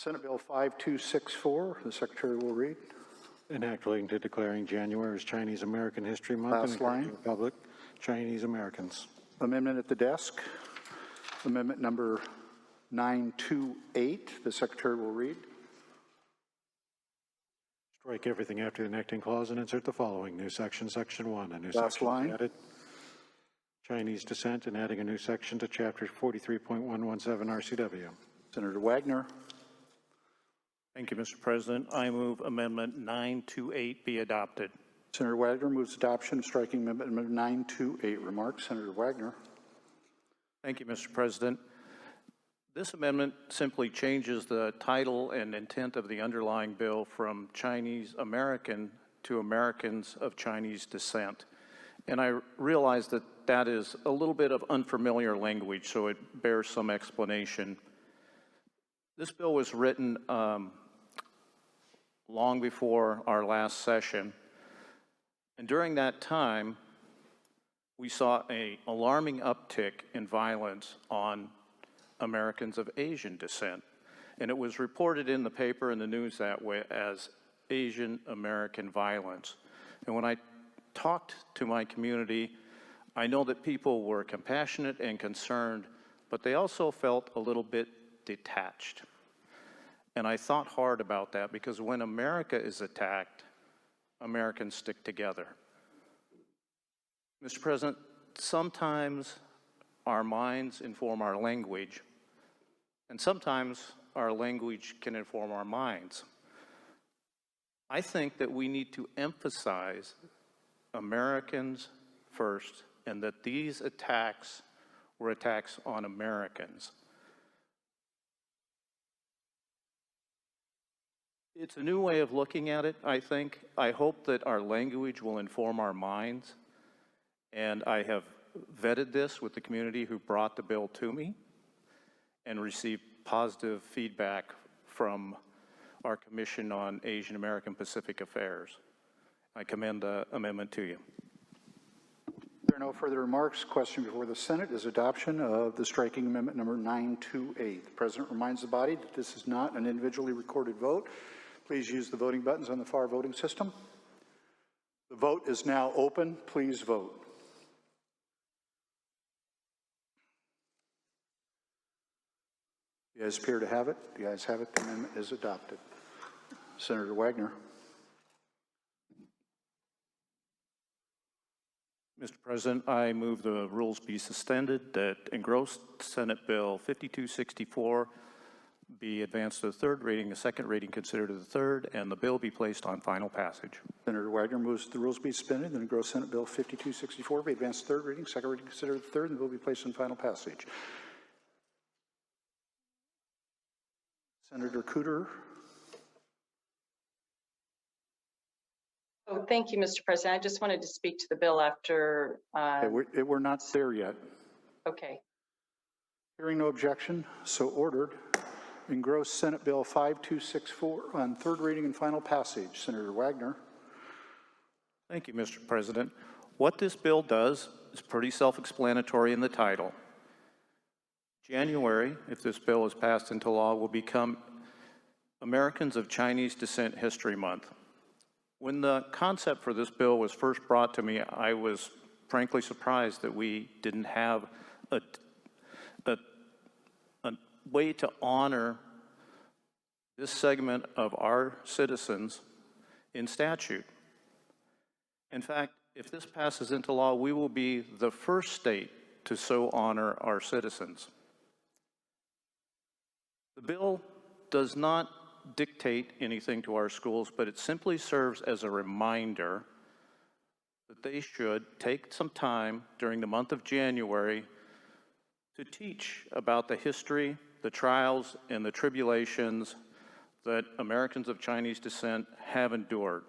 Senate Bill 5264, the Secretary will read. An act relating to declaring January as Chinese American History Month and Last line. encouraging public Chinese Americans. Amendment at the desk. Amendment number 928, the Secretary will read. Strike everything after the enacting clause and insert the following new section, section 1. A new Last section line. added. Chinese descent and adding a new section to chapter 43.117 RCW. Senator Wagner. Thank you, Mr. President. I move Amendment 928 be adopted. Senator Wagner moves adoption of striking amendment number 928. Remarks. Senator Wagner. Thank you, Mr. President. This amendment simply changes the title and intent of the underlying bill from Chinese American to Americans of Chinese descent. And I realize that that is a little bit of unfamiliar language, so it bears some explanation. This bill was written long before our last session, and during that time, we saw an alarming uptick in violence on Americans of Asian descent. And it was reported in the paper and the news that way as Asian American violence. And when I talked to my community, I know that people were compassionate and concerned, but they also felt a little bit detached. And I thought hard about that because when America is attacked, Americans stick together. Mr. President, sometimes our minds inform our language, and sometimes our language can inform our minds. I think that we need to emphasize Americans first, and that these attacks were attacks on Americans. It's a new way of looking at it, I think. I hope that our language will inform our minds, and I have vetted this with the community who brought the bill to me and received positive feedback from our Commission on Asian American Pacific Affairs. I commend the amendment to you. There are no further remarks. Question before the Senate is adoption of the striking amendment number 928. The President reminds the body that this is not an individually recorded vote. Please use the voting buttons on the FAR voting system. The vote is now open. Please vote. The ayes appear to have it. The ayes have it. The amendment is adopted. Senator Wagner. Mr. President, I move the rules be suspended, that engrossed Senate Bill 5264 be advanced to the third reading, the second reading considered to the third, and the bill be placed on final passage. Senator Wagner moves the rules be suspended, then engrossed Senate Bill 5264 be advanced to third reading, second reading considered the third, and the bill be placed on final passage. Senator Cooter. Oh, thank you, Mr. President. I just wanted to speak to the bill after. We're not there yet. Okay. Hearing no objection, so ordered. Engrossed Senate Bill 5264 on third reading and final passage. Senator Wagner. Thank you, Mr. President. What this bill does is pretty self-explanatory in the title. January, if this bill is passed into law, will become Americans of Chinese Descent History Month. When the concept for this bill was first brought to me, I was frankly surprised that we didn't have a way to honor this segment of our citizens in statute. In fact, if this passes into law, we will be the first state to so honor our citizens. The bill does not dictate anything to our schools, but it simply serves as a reminder that they should take some time during the month of January to teach about the history, the trials, and the tribulations that Americans of Chinese descent have endured.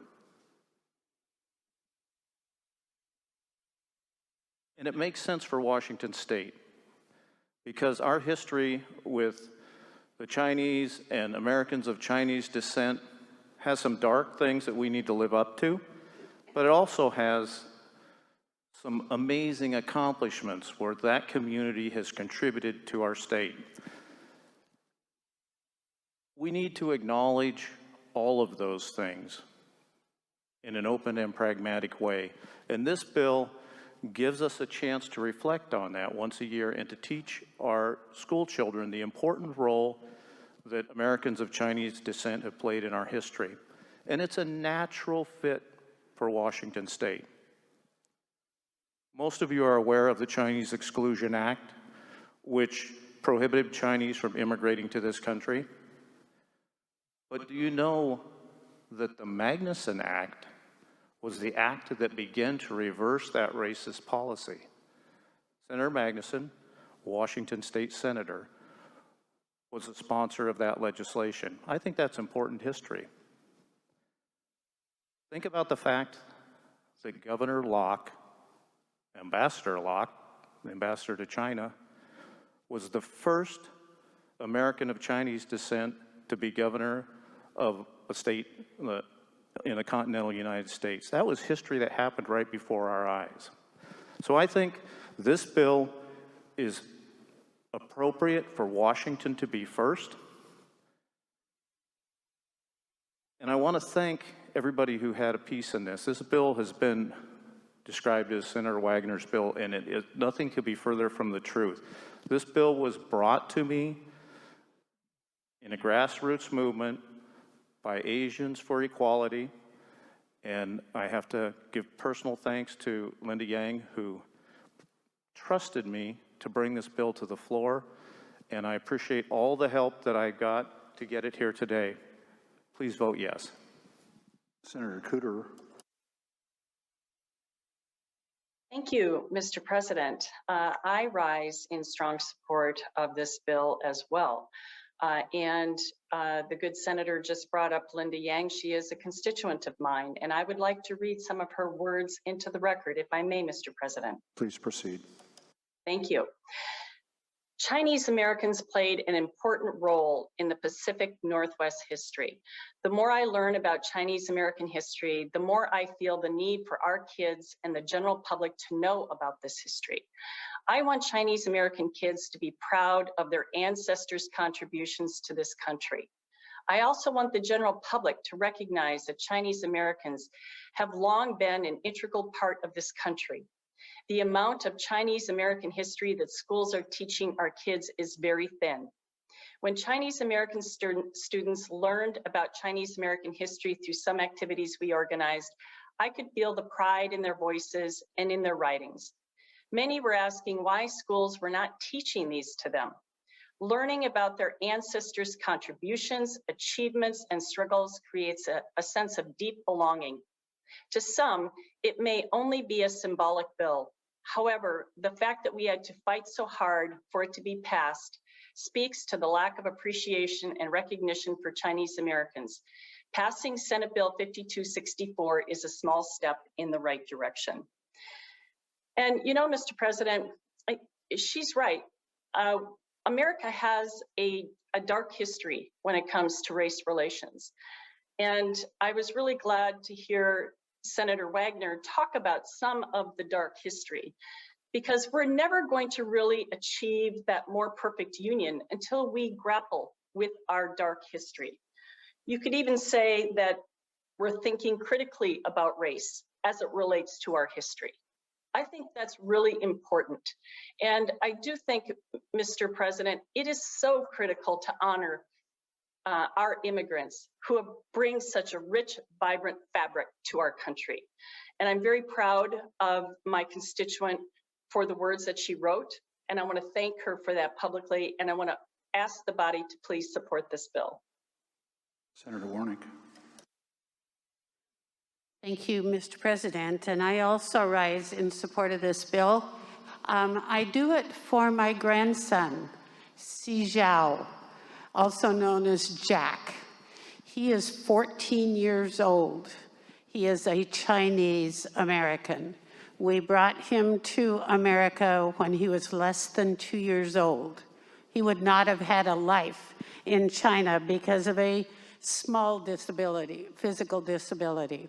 And it makes sense for Washington State because our history with the Chinese and Americans of Chinese descent has some dark things that we need to live up to, but it also has some amazing accomplishments where that community has contributed to our state. We need to acknowledge all of those things in an open and pragmatic way. And this bill gives us a chance to reflect on that once a year and to teach our school children the important role that Americans of Chinese descent have played in our history. And it's a natural fit for Washington State. Most of you are aware of the Chinese Exclusion Act, which prohibited Chinese from immigrating to this country. But do you know that the Magnuson Act was the act that began to reverse that racist policy? Senator Magnuson, Washington State Senator, was a sponsor of that legislation. I think that's important history. Think about the fact that Governor Locke, Ambassador Locke, the ambassador to China, was the first American of Chinese descent to be governor of a state in the continental United States. That was history that happened right before our eyes. So I think this bill is appropriate for Washington to be first. And I want to thank everybody who had a piece in this. This bill has been described as Senator Wagner's bill, and nothing could be further from the truth. This bill was brought to me in a grassroots movement by Asians for Equality, and I have to give personal thanks to Linda Yang, who trusted me to bring this bill to the floor, and I appreciate all the help that I got to get it here today. Please vote yes. Senator Cooter. Thank you, Mr. President. I rise in strong support of this bill as well. The good senator just brought up Linda Yang. She is a constituent of mine, and I would like to read some of her words into the record, if I may, Mr. President. Please proceed. Thank you. Chinese Americans played an important role in the Pacific Northwest history. The more I learn about Chinese American history, the more I feel the need for our kids and the general public to know about this history. I want Chinese American kids to be proud of their ancestors' contributions to this country. I also want the general public to recognize that Chinese Americans have long been an integral part of this country. The amount of Chinese American history that schools are teaching our kids is very thin. When Chinese American students learned about Chinese American history through some activities we organized, I could feel the pride in their voices and in their writings. Many were asking why schools were not teaching these to them. Learning about their ancestors' contributions, achievements, and struggles creates a sense of deep belonging. To some, it may only be a symbolic bill. However, the fact that we had to fight so hard for it to be passed speaks to the lack of appreciation and recognition for Chinese Americans. Passing Senate Bill 5264 is a small step in the right direction. And you know, Mr. President, she's right. America has a dark history when it comes to race relations. And I was really glad to hear Senator Wagner talk about some of the dark history, because we're never going to really achieve that more perfect union until we grapple with our dark history. You could even say that we're thinking critically about race as it relates to our history. I think that's really important. And I do think, Mr. President, it is so critical to honor our immigrants who bring such a rich, vibrant fabric to our country. And I'm very proud of my constituent for the words that she wrote. And I want to thank her for that publicly. And I want to ask the body to please support this bill. Senator Warnick. Thank you, Mr. President. And I also rise in support of this bill. I do it for my grandson, Si Zhao, also known as Jack. He is 14 years old. He is a Chinese American. We brought him to America when he was less than 2 years old. He would not have had a life in China because of a small disability, physical disability.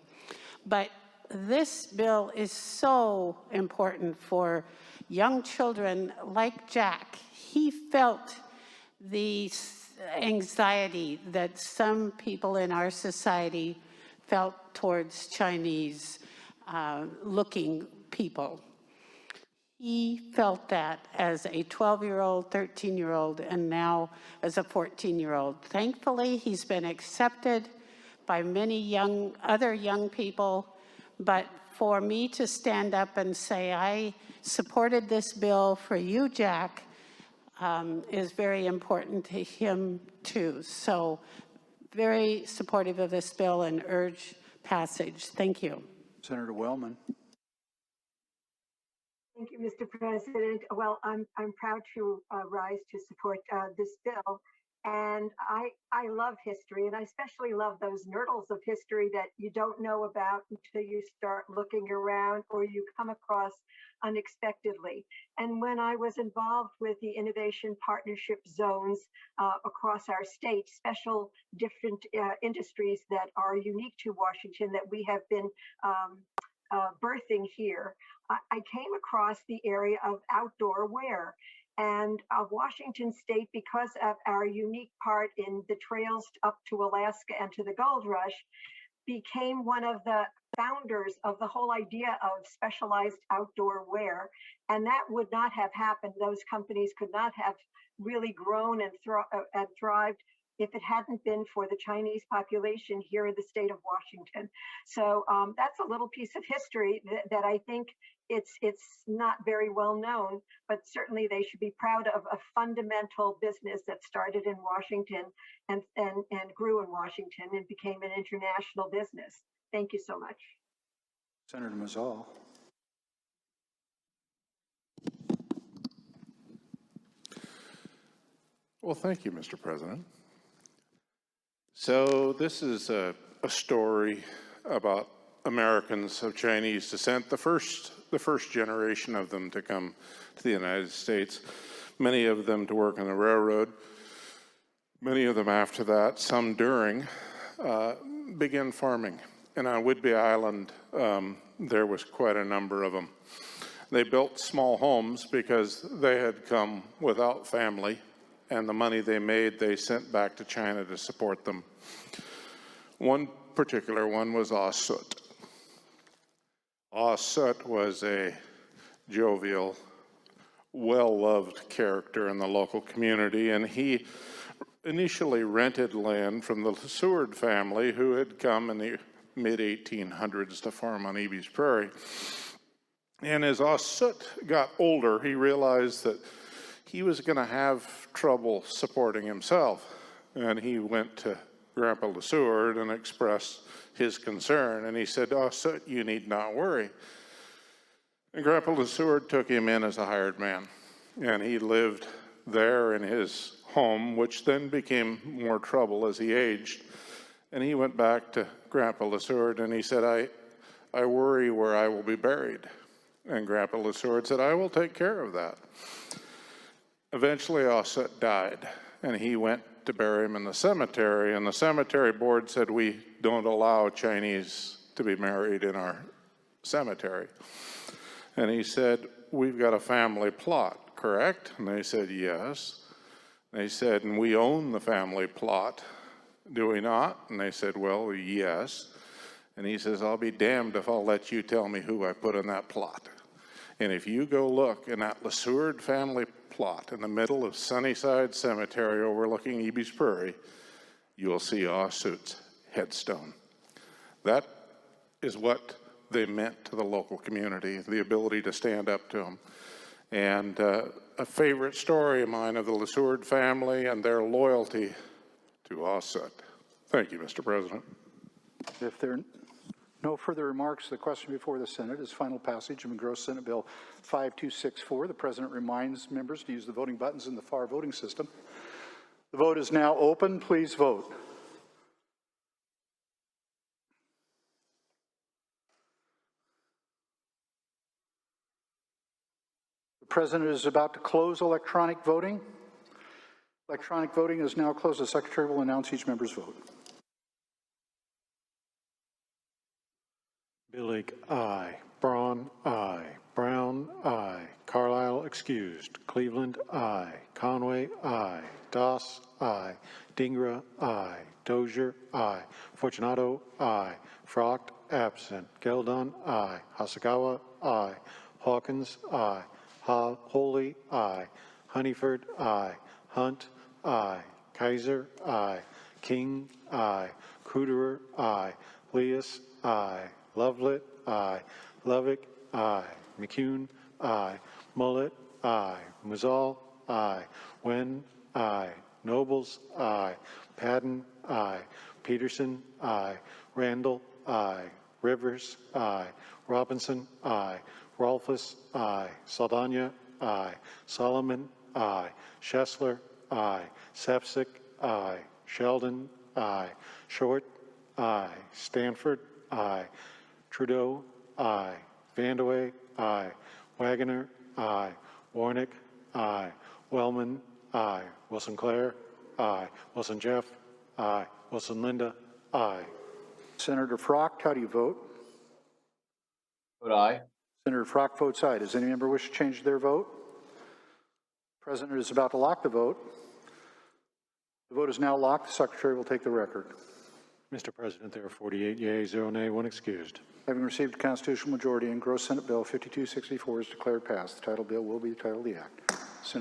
But this bill is so important for young children like Jack. He felt the anxiety that some people in our society felt towards Chinese looking people. He felt that as a 12-year-old, 13-year-old, and now as a 14-year-old. Thankfully, he's been accepted by many other young people, but for me to stand up and say, I supported this bill for you, Jack, is very important to him too. So very supportive of this bill and urge passage. Thank you. Senator Wellman. Thank you, Mr. President. Well, I'm proud to rise to support this bill. And I love history, and I especially love those nurdles of history that you don't know about until you start looking around or you come across unexpectedly. And when I was involved with the innovation partnership zones across our state, special different industries that are unique to Washington that we have been birthing here, I came across the area of outdoor wear. And Washington State, because of our unique part in the trails up to Alaska and to the Gold Rush, became one of the founders of the whole idea of specialized outdoor wear. And that would not have happened. Those companies could not have really grown and thrived if it hadn't been for the Chinese population here in the state of Washington. So that's a little piece of history that I think it's not very well known, but certainly they should be proud of a fundamental business that started in Washington and grew in Washington and became an international business. Thank you so much. Senator Mazzal. Well, thank you, Mr. President. So this is a story about Americans of Chinese descent, the first generation of them to come to the United States, many of them to work on the railroad, many of them after that, some during, began farming. And on Whidbey Island, there was quite a number of them. They built small homes because they had come without family, and the money they made, they sent back to China to support them. One particular one was Ah Sut. Ah Sut was a jovial, well-loved character in the local community, and he initially rented land from the Seward family, who had come in the mid-1800s to farm on Eby's Prairie. And as Ah Sut got older, he realized that he was going to have trouble supporting himself. And he went to Grandpa LeSeward and expressed his concern. And he said, "Ah Sut, you need not worry." And Grandpa LeSeward took him in as a hired man. And he lived there in his home, which then became more trouble as he aged. And he went back to Grandpa LeSeward and he said, I worry where I will be buried. And Grandpa LeSeward said, "I will take care of that." Eventually, Ah Sut died, and he went to bury him in the cemetery, and the cemetery board said, "We don't allow Chinese to be married in our cemetery." And he said, "We've got a family plot, correct?" And they said, "Yes." And they said, "And we own the family plot, do we not?" And they said, "Well, yes." And he says, "I'll be damned if I'll let you tell me who I put in that plot. And if you go look in that LeSeward family plot in the middle of Sunnyside Cemetery overlooking Eby's Prairie, you will see Ah Sut's headstone." That is what they meant to the local community, the ability to stand up to them. And a favorite story of mine of the LeSeward family and their loyalty to Ah Sut. Thank you, Mr. President. If there are no further remarks, the question before the Senate is final passage of Engrossed Senate Bill 5264. The President reminds members to use the voting buttons in the FAR voting system. The vote is now open. Please vote. The President is about to close electronic voting. Electronic voting is now closed. The Secretary will announce each member's vote. Billig, aye. Braun, aye. Brown, aye. Carlisle excused. Cleveland, aye. Conway, aye. Doss, aye. Dingra, aye. Dozier, aye. Fortunato, aye. Frocht, absent. Geldon, aye. Hasagawa, aye. Hawkins, aye. Holy, aye. Honeyford, aye. Hunt, aye. Kaiser, aye. King, aye. Cruderer, aye. Leas, aye. Lovelet, aye. Lovick, aye. McCune, aye. Mullet, aye. Muzal, aye. Wen, aye. Nobles, aye. Padden, aye. Peterson, aye. Randall, aye. Rivers, aye. Robinson, aye. Rolfus, aye. Saldana, aye. Solomon, aye. Schessler, aye. Sepsic, aye. Sheldon, aye. Short, aye. Stanford, aye. Trudeau, aye. Vandeweghe, aye. Wagoner, aye. Warnick, aye. Wellman, aye. Wilson Claire, aye. Wilson Jeff, aye. Wilson Linda, aye. Senator Frocht, how do you vote? Vote aye. Senator Frocht votes aye. Does any member wish to change their vote? The President is about to lock the vote. The vote is now locked. The Secretary will take the record. Mr. President, there are 48 yeas, 0 nay, 1 excused. Having received a constitutional majority, engrossed Senate Bill 5264 is declared passed. The title bill will be the title of the act.